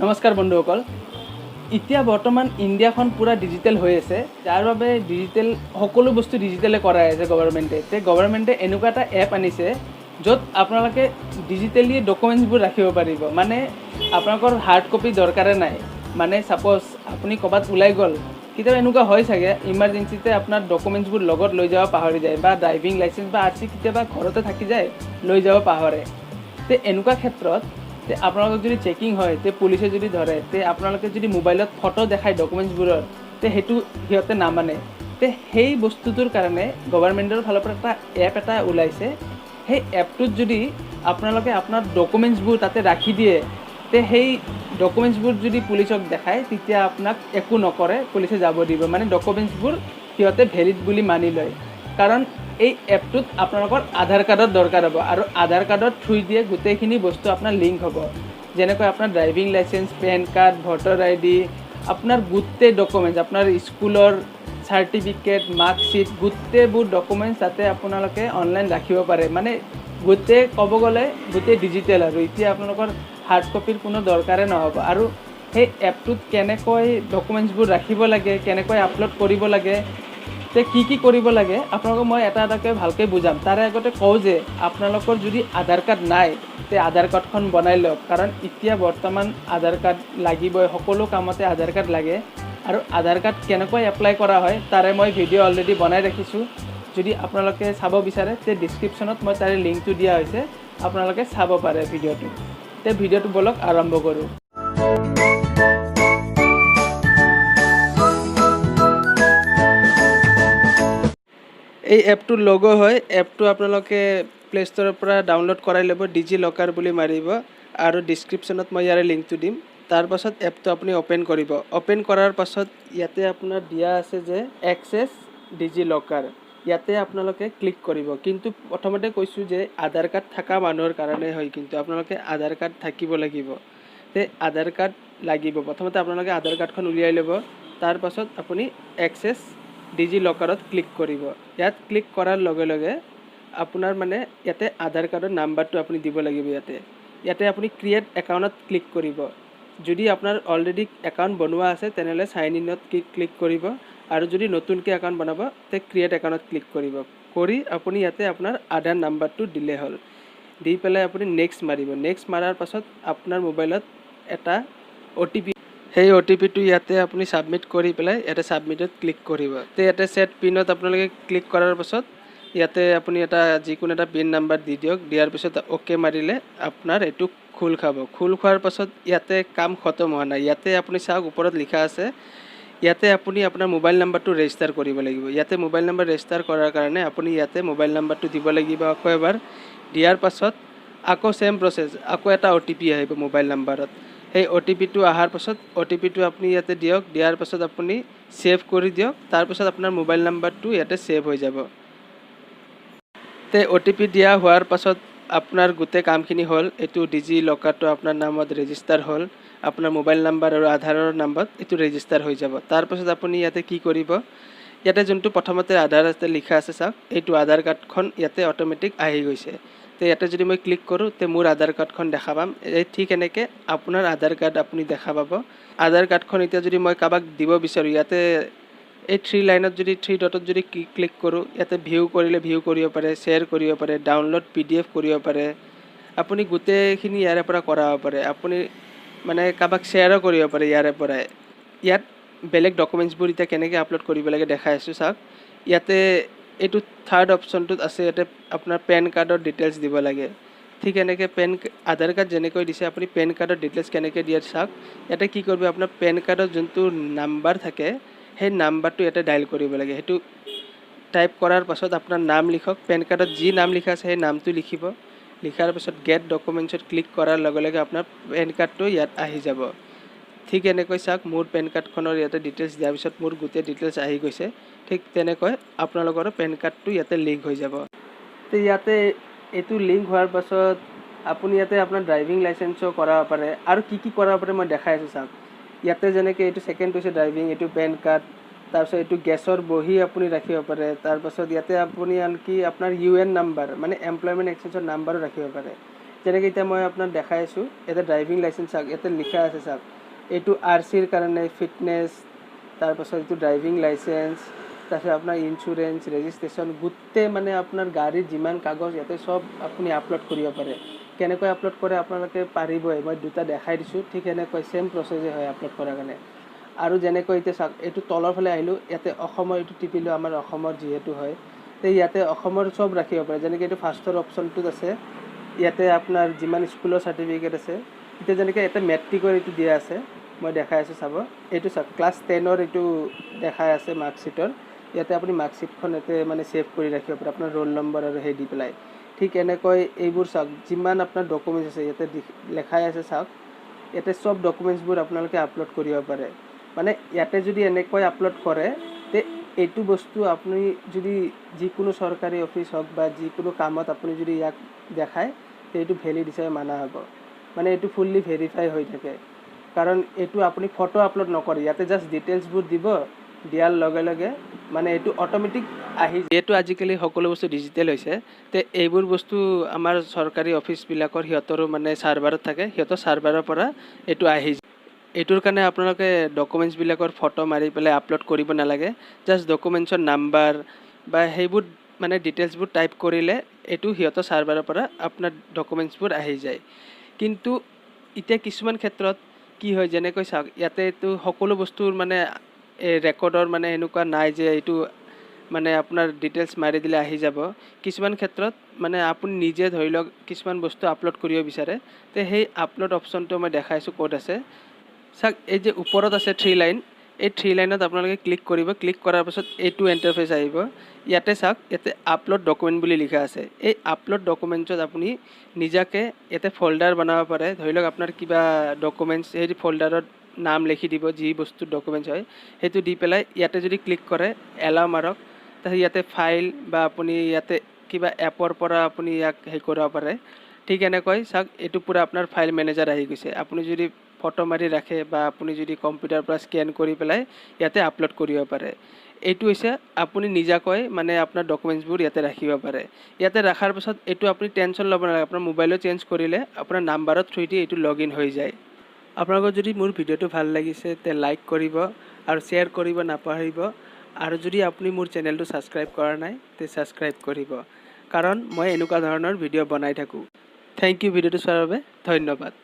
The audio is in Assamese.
নমস্কাৰ বন্ধুসকল, এতিয়া বৰ্তমান ইণ্ডিয়াখন পুৰা ডিজিটেল হৈ আছে। যাৰ বাবে ডিজিটেল সকলো বস্তু ডিজিটেলে কৰাই আছে গভৰ্ণমেণ্টে। গভৰ্ণমেণ্টে এনেকুৱা এটা এপ আনিছে য'ত আপোনালোকে ডিজিটেলি ডকুমেণ্টছবোৰ ৰাখিব পাৰিব। মানে আপোনালোকৰ হাৰ্ড কপি দৰকাৰে নাই। মানে ছাপ'জ আপুনি ক'ৰবাত ওলাই গ'ল, কেতিয়াবা এনেকুৱা হয় চাগে ইমাৰ্জেঞ্চিতে আপোনাৰ ডকুমেণ্টছবোৰ লগত লৈ যাব পাহৰি যায়, বা ড্ৰাইভিং লাইচেঞ্চ বা আৰ চি কেতিয়াবা ঘৰতে থাকি যায়, লৈ যাব পাহৰে। এনেকুৱা ক্ষেত্ৰত আপোনালোকক যদি চেকিং হয়, পুলিচে যদি ধৰে, আপোনালোকে যদি মোবাইলত ফটো দেখায় ডকুমেণ্টছবোৰৰ, সেইটো সিহঁতে নামানে। সেই বস্তুটোৰ কাৰণে গভৰ্ণমেণ্টৰ ফালৰ পৰা এটা এপ ওলাইছে। সেই এপটোত যদি আপোনালোকে আপোনাৰ ডকুমেণ্টছবোৰ তাতে ৰাখি দিয়ে, সেই ডকুমেণ্টছবোৰ যদি পুলিচক দেখায়, তেতিয়া আপোনাক একো নকৰে, পুলিচে যাব দিব। মানে ডকুমেণ্টছবোৰ সিহঁতে ভেলিড বুলি মানি লয়। কাৰণ এই এপটোত আপোনালোকৰ আধাৰ কাৰ্ডৰ দৰকাৰ হ'ব, আৰু আধাৰ কাৰ্ডৰ থ্ৰু দিয়ে গোটেইখিনি বস্তু আপোনাৰ লিংক হ'ব। যেনেকৈ আপোনাৰ driving license, PAN card, voter ID, আপোনাৰ গোটেই ডকুমেণ্টছ, আপোনাৰ স্কুলৰ চাৰ্টিফিকেট, মাৰ্কশ্বিট, গোটেইবোৰ ডকুমেণ্টছ তাতে আপোনালোকে অনলাইন ৰাখিব পাৰে। মানে গোটেই ক'ব গ'লে গোটেই ডিজিটেল, আৰু এতিয়া আপোনালোকৰ হাৰ্ড কপিৰ কোনো দৰকাৰে নহ'ব। আৰু সেই এপটোত কেনেকৈ ডকুমেণ্টছবোৰ ৰাখিব লাগে, কেনেকৈ আপলোড কৰিব লাগে, কি কৰিব লাগে, আপোনালোকক মই এটা এটাকৈ ভালকৈ বুজাম। তাৰে আগতে কওঁ যে আপোনালোকৰ যদি আধাৰ কাৰ্ড নাই, আধাৰ কাৰ্ডখন বনাই লওক। কাৰণ এতিয়া বৰ্তমান আধাৰ কাৰ্ড লাগিবই, সকলো কামতে আধাৰ কাৰ্ড লাগে। আৰু আধাৰ কাৰ্ড কেনেকৈ এপ্লাই কৰা হয় তাৰে মই ভিডিঅ' অলৰেডি বনাই ৰাখিছোঁ। যদি আপোনালোকে চাব বিচাৰে, ডিছক্ৰিপশ্যনত মই তাৰে লিংকটো দিয়া হৈছে, আপোনালোকে চাব পাৰে ভিডিঅ'টো। ভিডিঅ'টো বলক আৰম্ভ কৰোঁ। এই এপটোৰ লগো হয়। এপটো আপোনালোকে প্লে ষ্ট'ৰৰ পৰা ডাউনলোড কৰাই ল'ব, ডিজি লকাৰ বুলি মাৰিব, আৰু ডিছক্ৰিপশ্যনত মই ইয়াৰে লিংকটো দিম। তাৰপাছত এপটো আপুনি অ'পেন কৰিব। অ'পেন কৰাৰ পাছত ইয়াতে আপোনাৰ দিয়া আছে যে এক্সেছ ডিজি লকাৰ, ইয়াতে আপোনালোকে ক্লিক কৰিব। কিন্তু প্ৰথমতে কৈছোঁ যে আধাৰ কাৰ্ড থকা মানুহৰ কাৰণে হয়, কিন্তু আপোনালোকে আধাৰ কাৰ্ড থাকিব লাগিব। আধাৰ কাৰ্ড লাগিব। প্ৰথমতে আপোনালোকে আধাৰ কাৰ্ডখন উলিয়াই ল'ব। তাৰপাছত আপুনি এক্সেছ ডিজি লকাৰত ক্লিক কৰিব। ইয়াত ক্লিক কৰাৰ লগে লগে আপোনাৰ মানে ইয়াতে আধাৰ কাৰ্ডৰ নাম্বাৰটো আপুনি দিব লাগিব। ইয়াতে আপুনি ক্ৰিয়েট একাউণ্টত ক্লিক কৰিব। যদি আপোনাৰ অলৰেডি একাউণ্ট বনোৱা আছে তেনেহ'লে চাইন ইনত ক্লিক কৰিব, আৰু যদি নতুনকৈ একাউণ্ট বনাব তে ক্ৰিয়েট একাউণ্টত ক্লিক কৰিব। কৰি আপুনি ইয়াতে আপোনাৰ আধাৰ নাম্বাৰটো দিলে হ'ল। দি পেলাই আপুনি নেক্সট মাৰিব। নেক্সট মাৰাৰ পাছত আপোনাৰ মোবাইলত এটা OTP, সেই OTPটো ইয়াতে আপুনি ছাবমিট কৰি পেলাই ইয়াতে ছাবমিটত ক্লিক কৰিব। ইয়াতে ছেট পিনত আপোনালোকে ক্লিক কৰাৰ পাছত ইয়াতে আপুনি যিকোনো এটা পিন নাম্বাৰ দি দিয়ক। দিয়াৰ পিছত অ'কে মাৰিলে আপোনাৰ এইটো খোল খাব। খোল খোৱাৰ পাছত ইয়াতে কাম খতম হোৱা নাই। ইয়াতে আপুনি চাওক ওপৰত লিখা আছে, ইয়াতে আপুনি আপোনাৰ মোবাইল নাম্বাৰটো ৰেজিষ্টাৰ কৰিব লাগিব। ইয়াতে মোবাইল নাম্বাৰ ৰেজিষ্টাৰ কৰাৰ কাৰণে আপুনি ইয়াতে মোবাইল নাম্বাৰটো দিব লাগিব আকৌ এবাৰ। দিয়াৰ পাছত আকৌ ছেম প্ৰচেছ, আকৌ এটা OTP আহিব মোবাইল নাম্বাৰত। সেই OTPটো অহাৰ পাছত OTPটো আপুনি ইয়াতে দিয়ক। দিয়াৰ পাছত আপুনি ছেভ কৰি দিয়ক। তাৰপাছত আপোনাৰ মোবাইল নাম্বাৰটো ইয়াতে ছেভ হৈ যাব। OTP দিয়া হোৱাৰ পাছত আপোনাৰ গোটেই কামখিনি হ'ল। এইটো ডিজি লকাৰটো আপোনাৰ নামত ৰেজিষ্টাৰ হ'ল। আপোনাৰ মোবাইল নাম্বাৰ আৰু আধাৰৰ নাম্বাৰত এইটো ৰেজিষ্টাৰ হৈ যাব। তাৰপাছত আপুনি ইয়াতে কি কৰিব, ইয়াতে যোনটো প্ৰথমতে আধাৰ লিখা আছে চাওক, এইটো আধাৰ কাৰ্ডখন ইয়াতে অট'মেটিক আহি গৈছে। ইয়াতে যদি মই ক্লিক কৰোঁ মোৰ আধাৰ কাৰ্ডখন দেখা পাম। ঠিক এনেকৈ আপোনাৰ আধাৰ কাৰ্ড আপুনি দেখা পাব। আধাৰ কাৰ্ডখন এতিয়া যদি মই কাৰোবাক দিব বিচাৰোঁ, ইয়াতে এই 3 লাইনত যদি 3 ডটত যদি ক্লিক কৰোঁ, ইয়াতে ভিউ কৰিলে ভিউ কৰিব পাৰে, শ্বেয়াৰ কৰিব পাৰে, ডাউনলোড PDF কৰিব পাৰে। আপুনি গোটেইখিনি ইয়াৰে পৰা কৰাব পাৰে। আপুনি মানে কাৰোবাক শ্বেয়াৰো কৰিব পাৰে ইয়াৰে পৰাই। ইয়াত বেলেগ ডকুমেণ্টছবোৰ এতিয়া কেনেকৈ আপলোড কৰিব লাগে দেখাই আছোঁ চাওক। ইয়াতে এইটো থাৰ্ড অপশ্যনটোত আছে, ইয়াতে আপোনাৰ পেন কাৰ্ডৰ ডিটেইলছ দিব লাগে। ঠিক এনেকৈ আধাৰ কাৰ্ড যেনেকৈ দিছে আপুনি পেন কাৰ্ডৰ ডিটেইলছ কেনেকৈ দিয়ে চাওক। ইয়াতে কি কৰিব, আপোনাৰ পেন কাৰ্ডৰ যোনটো নাম্বাৰ থাকে সেই নাম্বাৰটো ইয়াতে ডাইল কৰিব লাগে। সেইটো টাইপ কৰাৰ পাছত আপোনাৰ নাম লিখক। পেন কাৰ্ডত যি নাম লিখা আছে সেই নামটো লিখিব। লিখাৰ পাছত গেট ডকুমেণ্টছত ক্লিক কৰাৰ লগে লগে আপোনাৰ পেন কাৰ্ডটো ইয়াত আহি যাব। ঠিক এনেকৈ চাওক, মোৰ পেন কাৰ্ডখনৰ ইয়াতে ডিটেইলছ দিয়াৰ পিছত মোৰ গোটেই ডিটেইলছ আহি গৈছে। ঠিক তেনেকৈ আপোনালোকৰো পেন কাৰ্ডটো ইয়াতে লিংক হৈ যাব। ইয়াতে এইটো লিংক হোৱাৰ পাছত আপুনি ইয়াতে আপোনাৰ ড্ৰাইভিং লাইচেঞ্চো কৰাব পাৰে, আৰু কি কৰাব পাৰে মই দেখাই আছোঁ চাওক। ইয়াতে যেনেকৈ এইটো ছেকেণ্ডটো হৈছে ড্ৰাইভিং, এইটো পেন কাৰ্ড, তাৰপিছত এইটো গেছৰ বহি আপুনি ৰাখিব পাৰে। তাৰপাছত ইয়াতে আপুনি আনকি আপোনাৰ UN নাম্বাৰ মানে এমপ্লয়মেণ্ট এক্সচেঞ্জৰ নাম্বাৰো ৰাখিব পাৰে। যেনেকৈ এতিয়া মই আপোনাক দেখাই আছোঁ, ইয়াতে ড্ৰাইভিং লাইচেঞ্চ চাওক, ইয়াতে লিখা আছে চাওক, এইটো RCৰ কাৰণে ফিটনেছ, তাৰপাছত এইটো ড্ৰাইভিং লাইচেঞ্চ, তাৰপিছত আপোনাৰ ইঞ্চুৰেঞ্চ, ৰেজিষ্ট্ৰেশ্যন, গোটেই মানে আপোনাৰ গাড়ীৰ যিমান কাগজ ইয়াতে চব আপুনি আপলোড কৰিব পাৰে। কেনেকৈ আপলোড কৰে আপোনালোকে পাৰিবই, মই দুটা দেখাই দিছোঁ, ঠিক এনেকৈ ছেম প্ৰচেছে হয় আপলোড কৰাৰ কাৰণে। আৰু যেনেকৈ এতিয়া চাওক, এইটো তলৰ ফালে আহিলোঁ, ইয়াতে অসমৰ এইটো টিপিলোঁ, আমাৰ অসমৰ যিহেতু হয়, তো ইয়াতে অসমৰ চব ৰাখিব পাৰে। যেনেকৈ এইটো ফাৰ্ষ্টৰ অপশ্যনটোত আছে, ইয়াতে আপোনাৰ যিমান স্কুলৰ চাৰ্টিফিকেট আছে, এতিয়া যেনেকৈ ইয়াতে মেট্ৰিকৰ এইটো দিয়া আছে, মই দেখাই আছোঁ চাব, এইটো চাওক ক্লাছ 10ৰ এইটো দেখাই আছে মাৰ্কশ্বিটৰ, ইয়াতে আপুনি মাৰ্কশ্বিটখন ইয়াতে মানে ছেভ কৰি ৰাখিব পাৰে আপোনাৰ ৰোল নম্বৰ আৰু সেই দি পেলাই। ঠিক এনেকৈ এইবোৰ চাওক, যিমান আপোনাৰ ডকুমেণ্টছ আছে ইয়াতে লেখাই আছে চাওক, ইয়াতে চব ডকুমেণ্টছবোৰ আপোনালোকে আপলোড কৰিব পাৰে। মানে ইয়াতে যদি এনেকৈ আপলোড কৰে, তে এইটো বস্তু আপুনি যদি যিকোনো চৰকাৰী অফিচ হওক বা যিকোনো কামত আপুনি যদি ইয়াক দেখায়, তে এইটো ভেলিড হিচাপে মানা হ'ব, মানে এইটো ফুল্লি ভেৰিফাই হৈ থাকে। কাৰণ এইটো আপুনি ফটো আপলোড নকৰে, ইয়াতে জাষ্ট ডিটেইলছবোৰ দিব, দিয়াৰ লগে লগে মানে এইটো অট'মেটিক আহি, যিহেতু আজিকালি সকলো বস্তু ডিজিটেল হৈছে, তে এইবোৰ বস্তু আমাৰ চৰকাৰী অফিচবিলাকৰ সিহঁতৰো মানে ছাৰ্ভাৰত থাকে, সিহঁতৰ ছাৰ্ভাৰৰ পৰা এইটো আহি যায়। এইটোৰ কাৰণে আপোনালোকে ডকুমেণ্টছবিলাকৰ ফটো মাৰি পেলাই আপলোড কৰিব নালাগে, জাষ্ট ডকুমেণ্টছৰ নাম্বাৰ বা সেইবোৰ মানে ডিটেইলছবোৰ টাইপ কৰিলে এইটো সিহঁতৰ ছাৰ্ভাৰৰ পৰা আপোনাৰ ডকুমেণ্টছবোৰ আহি যায়। কিন্তু এতিয়া কিছুমান ক্ষেত্ৰত কি হয়, যেনেকৈ চাওক, ইয়াতে এইটো সকলো বস্তুৰ মানে ৰেকৰ্ডৰ মানে এনেকুৱা নাই যে এইটো মানে আপোনাৰ ডিটেইলছ মাৰি দিলে আহি যাব। কিছুমান ক্ষেত্ৰত মানে আপুনি নিজে ধৰি লওক কিছুমান বস্তু আপলোড কৰিব বিচাৰে, তে সেই আপলোড অপশ্যনটো মই দেখাইছোঁ ক'ত আছে চাওক, এই যে ওপৰত আছে 3 লাইন, এই 3 লাইনত আপোনালোকে ক্লিক কৰিব, ক্লিক কৰাৰ পাছত এইটো ইণ্টাৰফেচ আহিব। ইয়াতে চাওক, ইয়াতে আপলোড ডকুমেণ্ট বুলি লিখা আছে, এই আপলোড ডকুমেণ্টছত আপুনি নিজাকে ইয়াতে ফল্ডাৰ বনাব পাৰে। ধৰি লওক আপোনাৰ কিবা ডকুমেণ্টছ, সেই ফল্ডাৰত নাম লিখি দিব, যি বস্তু ডকুমেণ্টছ হয় সেইটো দি পেলাই ইয়াতে যদি ক্লিক কৰে, এলাও মাৰক, তাৰপিছত ইয়াতে ফাইল বা আপুনি ইয়াতে কিবা এপৰ পৰা আপুনি ইয়াক হেৰি কৰিব পাৰে। ঠিক এনেকৈ চাওক, এইটো পূৰা আপোনাৰ ফাইল মেনেজাৰ আহি গৈছে। আপুনি যদি ফটো মাৰি ৰাখে বা আপুনি যদি কম্পিউটাৰৰ পৰা স্কেন কৰি পেলাই ইয়াতে আপলোড কৰিব পাৰে। এইটো হৈছে আপুনি নিজাকৈ মানে আপোনাৰ ডকুমেণ্টছবোৰ ইয়াতে ৰাখিব পাৰে। ইয়াতে ৰখাৰ পাছত এইটো আপুনি টেনশ্যন ল'ব নালাগে, আপোনাৰ মোবাইলো চেঞ্জ কৰিলে আপোনাৰ নাম্বাৰৰ থ্ৰুদি এইটো লগ ইন হৈ যায়। আপোনালোকৰ যদি মোৰ ভিডিঅ'টো ভাল লাগিছে, তে লাইক কৰিব আৰু শ্বেয়াৰ কৰিব নাপাহৰিব। আৰু যদি আপুনি মোৰ চেনেলটো ছাবস্ক্ৰাইব কৰা নাই, তে ছাবস্ক্ৰাইব কৰিব, কাৰণ মই এনেকুৱা ধৰণৰ ভিডিঅ' বনাই থাকোঁ। থেংক ইউ ভিডিঅ'টো চোৱাৰ বাবে, ধন্যবাদ।